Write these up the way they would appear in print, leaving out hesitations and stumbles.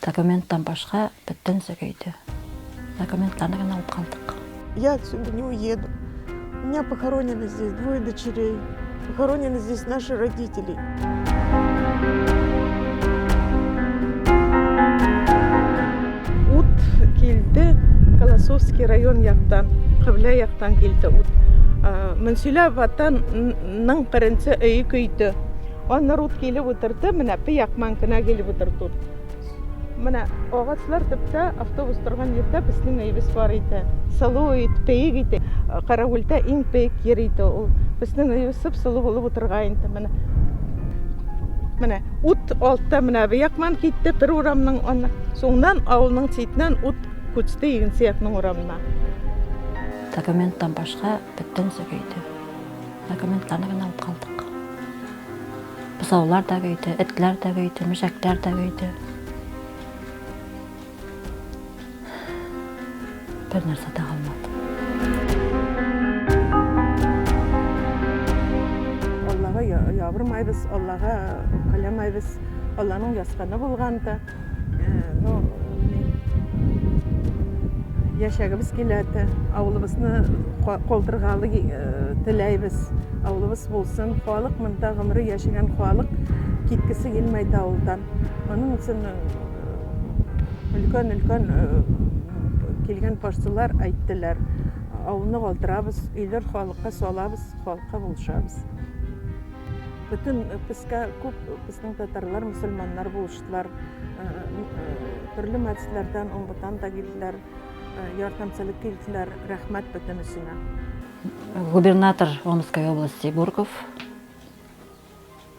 Документтан башка бөтен сөйдü. Документларны гына алып калдык. Я отсюда не уеду. У меня похоронены здесь 2 дочерей. Похоронены здесь наши родители. Ут келді, Колосовский район яқтан, Қыбла яқтан келді ут. Мансуля ватанның бірінші үйі көйді. Onlar ут келіп отырды, мына пияқман кіна келіп отырды. Мына оғаслар тіпті автобус тұрған ерді біздің үйбіз бар еді. Сылу еді, пейік еді. Қарауылда ең пейік ер еді. Біздің үйбіз сұп-сұлу болып отырғайынды. Мына ут алтта мына пияқман кетті бір орамның оны. Соңынан ауылның сейтінен ут көтісті егін сияқның орамына. Документтан башка бөтен сөйдü. Документларны гына алып калдык. Бусаулар да көйдü, этләр дә көйдü, мешәкләр дә көйдü. Bir нәрсә дә калмады. Аллаға ябырмайбыз, Аллаға қаламайбыз. Алланың ясқаны болғанда, яшәгебез келәді. Ауылыбызны қолдырғалы тіләйбіз. Ауылыбыз болсын, халық мында ғымыры яшеген халық кеткісі келмейді ауылдан. Оның үшін үлкен келген башчылар айттылар. Ауылны қалдырабыз, үйлер халыққа салабыз, халыққа болышабыз. Бүтін бізге көп біздің татарлар, мұсылмандар болыштылар. Түрлі мәдіслерден, омбыдан да келділер, ярдамшылық келділер. Рахмат бүтін үшіне. Губернатор Омской области Бурков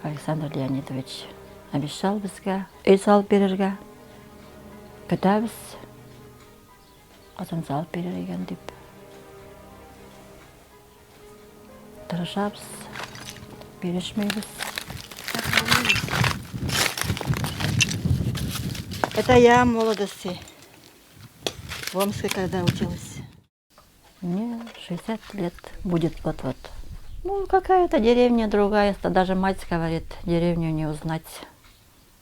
Александр Леонидович обещал бізге үй салып берерге. Көтәбіз. Qazan salıb verir ekan deb. Tırışabız, berişmeybiz. Это я молодости. В Омске когда училась. Мне 60 лет будет вот-вот. Ну, какая-то деревня другая, даже мать говорит, деревню не узнать.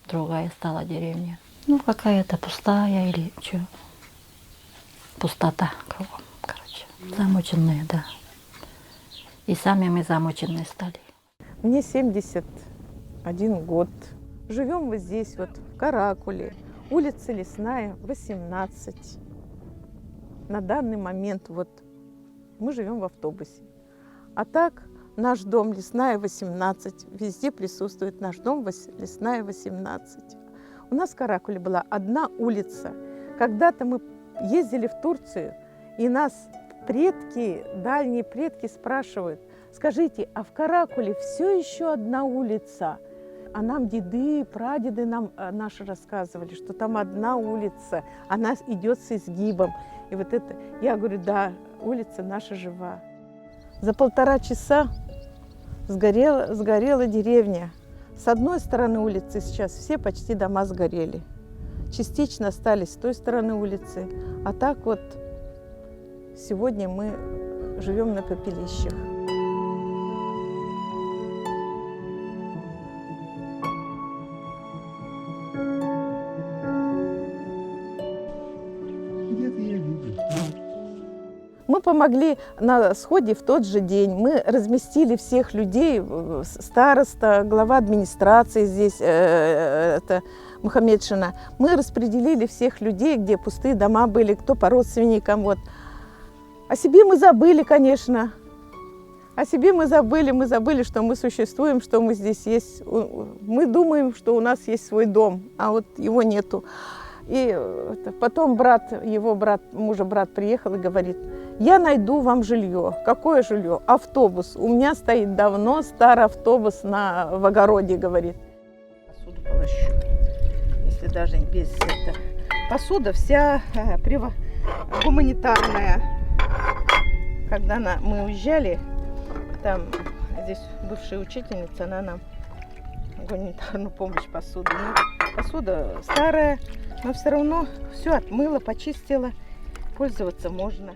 Другая стала деревня. Ну, какая-то пустая или что. Пустота кругом, короче. Замученные, да. И сами мы замученные стали. Мне 71 год. Живем мы здесь, вот в Каракуле, улица Лесная, 18. На данный момент вот мы живем в автобусе. А так наш дом Лесная, 18. Везде присутствует наш дом Лесная, 18. У нас в Каракуле была одна улица. Когда-то мы ездили в Турцию, и нас предки, дальние предки спрашивают: скажите, а в Каракуле все еще одна улица? А нам деды, прадеды нам наши рассказывали, что там одна улица, она идет с изгибом. И вот это, я говорю, да, улица наша жива. За 1,5 часа сгорела деревня. С одной стороны улицы сейчас все почти дома сгорели. Частично остались с той стороны улицы. А так вот сегодня мы живем на пепелищах. Мы помогли на сходе в тот же день. Мы разместили всех людей, староста, глава администрации здесь, Мухаммедшина. Мы распределили всех людей, где пустые дома были, кто по родственникам. Вот. О себе мы забыли, конечно. О себе мы забыли, что мы существуем, что мы здесь есть. Мы думаем, что у нас есть свой дом, а вот его нету. И потом мужа брат приехал и говорит: я найду вам жилье. Какое жилье? Автобус. У меня стоит давно старый автобус в огороде, говорит. Посуду полощу, если даже без этого. Посуда вся гуманитарная. Когда мы уезжали, там здесь бывшая учительница, она нам гуманитарную помощь посуду. Посуда старая, но все равно все отмыла, почистила, пользоваться можно.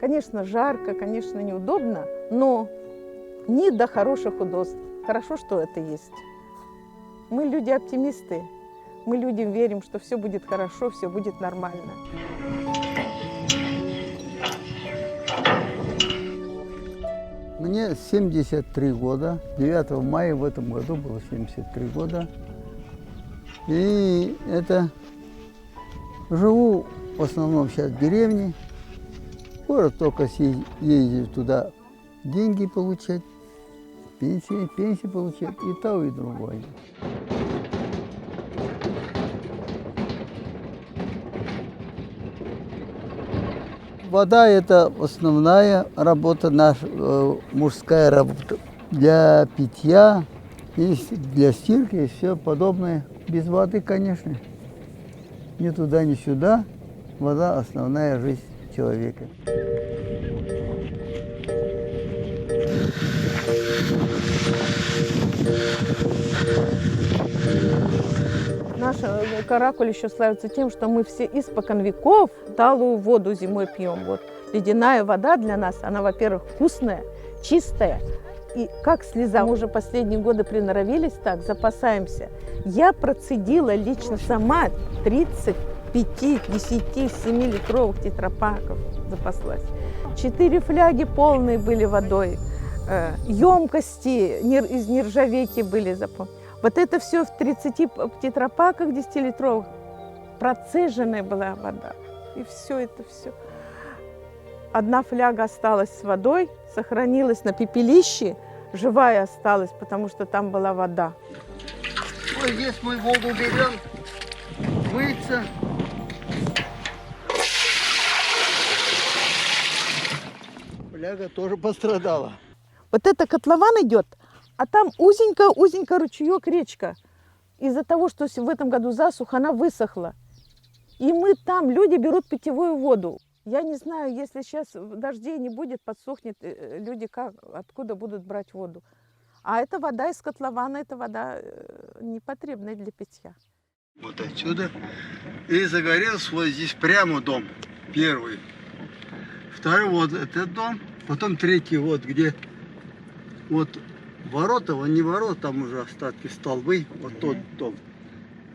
Конечно, жарко, конечно, неудобно, но не до хороших удобств. Хорошо, что это есть. Мы люди-оптимисты. Мы людям верим, что все будет хорошо, все будет нормально. Мне 73 года. 9 мая в этом году было 73 года. И это живу в основном сейчас в деревне. Город только ездил туда деньги получать, пенсии получать, и то, и другое. Вода – это основная работа наша, мужская работа. Для питья, и для стирки и все подобное. Без воды, конечно, ни туда, ни сюда. Вода – основная жизнь человека. Наш Каракуль еще славится тем, что мы все испокон веков талую воду зимой пьем. Вот ледяная вода для нас, она, во-первых, вкусная, чистая. И как слеза, мы уже последние годы приноровились так, запасаемся. Я процедила лично сама 35, 10, 7-литровых тетрапаков запаслась. 4 фляги полные были водой, емкости из нержавейки были заполнены. Вот это все в 30 тетрапаках 10-литровых, процеженная была вода. И все это все. Одна фляга осталась с водой, сохранилась на пепелище, живая осталась, потому что там была вода. Вот здесь мы воду берем, мыться. Фляга тоже пострадала. Вот это котлован идет, а там узенько ручеек, речка. Из-за того, что в этом году засуха, она высохла. И мы там, люди берут питьевую воду. Я не знаю, если сейчас дождей не будет, подсохнет, люди откуда будут брать воду. А эта вода из котлована, это вода непотребная для питья. Вот отсюда. И загорелся вот здесь прямо дом. Первый. Второй вот этот дом. Потом третий вот где вот ворота, не ворота, там уже остатки столбы. Вот тот дом.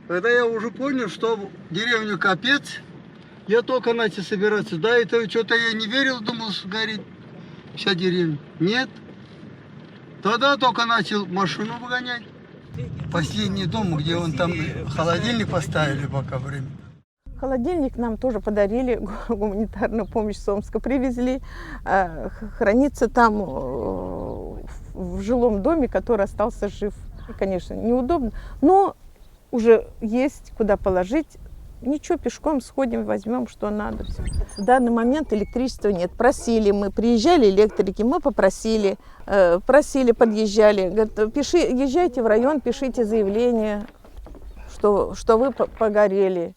Когда я уже понял, что деревню капец, я только начал собираться. Да, это что-то я не верил, думал, сгорит вся деревня. Нет. Тогда только начал машину выгонять. Последний дом, где он там холодильник поставили пока время. Холодильник нам тоже подарили, гуманитарную помощь с Омска привезли. Хранится там в жилом доме, который остался жив. И, конечно, неудобно, но уже есть куда положить. Ничего, пешком сходим, возьмем, что надо. Все. В данный момент электричества нет. Просили мы, приезжали электрики, мы попросили, подъезжали. Говорят, езжайте в район, пишите заявление, что вы погорели.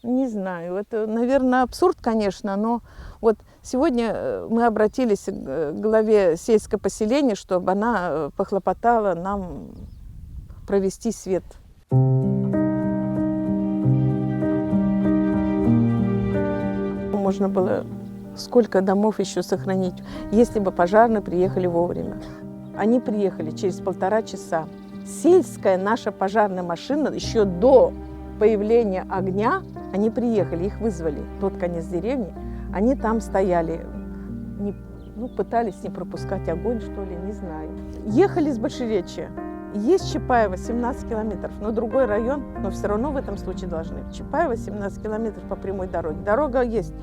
Не знаю, это, наверное, абсурд, конечно, но вот сегодня мы обратились к главе сельского поселения, чтобы она похлопотала нам провести свет. Можно было сколько домов еще сохранить, если бы пожарные приехали вовремя. Они приехали через 1,5 часа. Сельская наша пожарная машина еще до появления огня, они приехали, их вызвали, тот конец деревни, они там стояли, пытались не пропускать огонь, что ли, не знаю. Ехали с Большеречья. Есть Чапаево, 17 километров, но другой район, но все равно в этом случае должны. Чапаево 17 километров по прямой дороге. Дорога есть.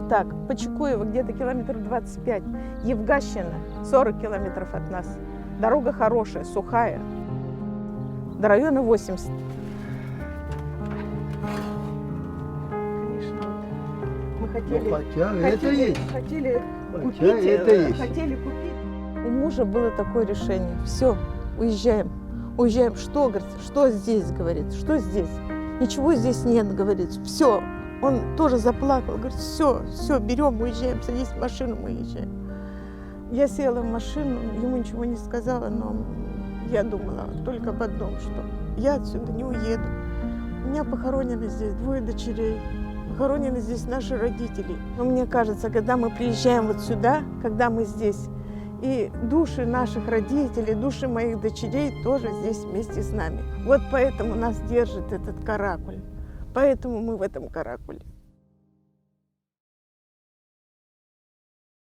Так, Почекуево где-то километров 25. Евгащина 40 километров от нас. Дорога хорошая, сухая. До района 80. Конечно, мы хотели купить. У мужа было такое решение. Все. Уезжаем. Уезжаем. Что, говорит, что здесь, говорит, что здесь? Ничего здесь нет, говорит. Все. Он тоже заплакал. Говорит, все, берем, уезжаем, садись в машину, мы уезжаем. Я села в машину, ему ничего не сказала, но я думала только об одном, что я отсюда не уеду. У меня похоронены здесь 2 дочерей. Похоронены здесь наши родители. Но мне кажется, когда мы приезжаем вот сюда, когда мы здесь, И души наших родителей, души моих дочерей тоже здесь вместе с нами. Вот поэтому нас держит этот каракуль. Поэтому мы в этом каракуле.